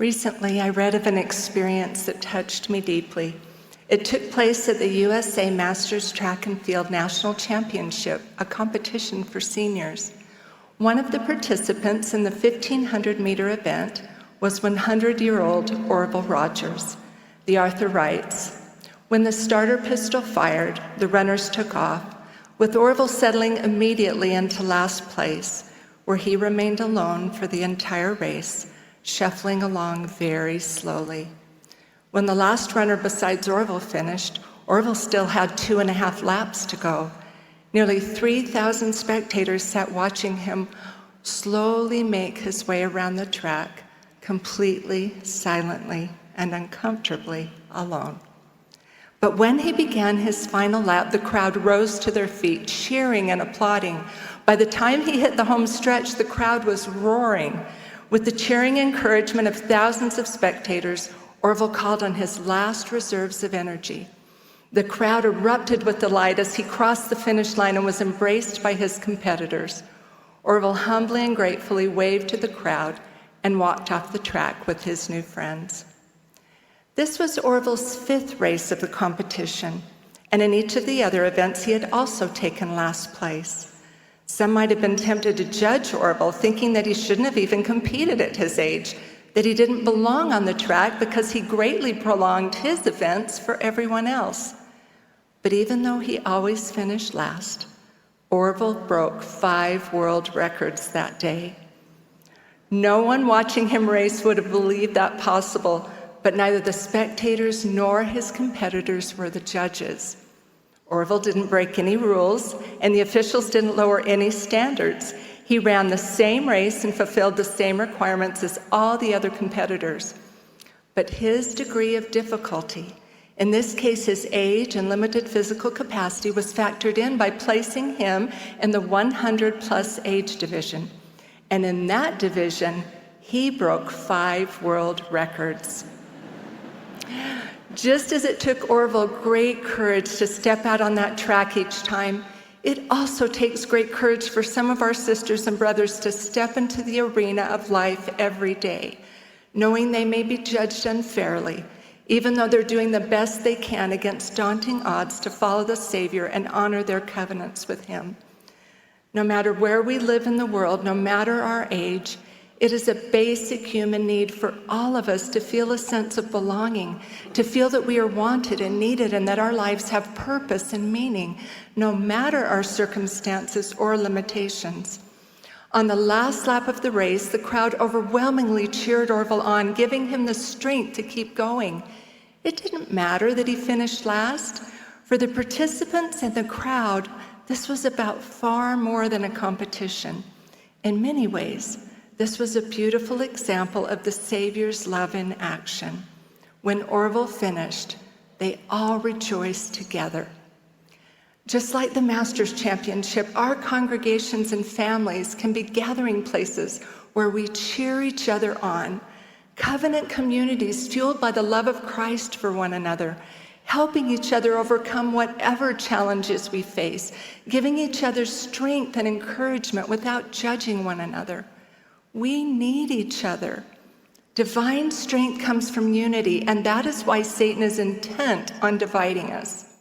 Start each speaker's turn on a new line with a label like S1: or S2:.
S1: Recently, I read of an experience that touched me deeply. It took place at the USA Masters Track and Field National Championship, a competition for seniors. One of the participants in the 1,500-meter event was 100-year-old Orville Rogers. The author writes, "When the starter pistol fired, the runners took off, with Orville settling immediately into last place, where he remained alone for the entire race, shuffling along very slowly. When the last runner besides Orville finished, Orville still had 2.5 laps to go. Nearly 3,000 spectators sat watching him slowly make his way around the track, completely, silently, and uncomfortably alone. But when he began his final lap, the crowd rose to their feet, cheering and applauding. By the time he hit the home stretch, the crowd was roaring. With the cheering encouragement of thousands of spectators, Orville called on his last reserves of energy. The crowd erupted with delight as he crossed the finish line and was embraced by his competitors. Orville humbly and gratefully waved to the crowd and walked off the track with his new friends. This was Orville's 5th race of the competition, and in each of the other events he had also taken last place. Some might have been tempted to judge Orville, thinking that he shouldn't have even competed at his age, that he didn't belong on the track because he greatly prolonged his events for everyone else. But even though he always finished last, Orville broke 5 world records that day. No one watching him race would have believed that possible, but neither the spectators nor his competitors were the judges. Orville didn't break any rules, and the officials didn't lower any standards. He ran the same race and fulfilled the same requirements as all the other competitors. But his degree of difficulty, in this case his age and limited physical capacity, was factored in by placing him in the 100-plus age division. And in that division, he broke 5 world records. Just as it took Orville great courage to step out on that track each time, it also takes great courage for some of our sisters and brothers to step into the arena of life every day, knowing they may be judged unfairly, even though they're doing the best they can against daunting odds to follow the Savior and honor their covenants with Him. No matter where we live in the world, no matter our age, it is a basic human need for all of us to feel a sense of belonging, to feel that we are wanted and needed and that our lives have purpose and meaning, no matter our circumstances or limitations. On the last lap of the race, the crowd overwhelmingly cheered Orville on, giving him the strength to keep going. It didn't matter that he finished last. For the participants and the crowd, this was about far more than a competition. In many ways, this was a beautiful example of the Savior's love in action. When Orville finished, they all rejoiced together. Just like the Masters Championship, our congregations and families can be gathering places where we cheer each other on, covenant communities fueled by the love of Christ for one another, helping each other overcome whatever challenges we face, giving each other strength and encouragement without judging one another. We need each other. Divine strength comes from unity, and that is why Satan is intent on dividing us.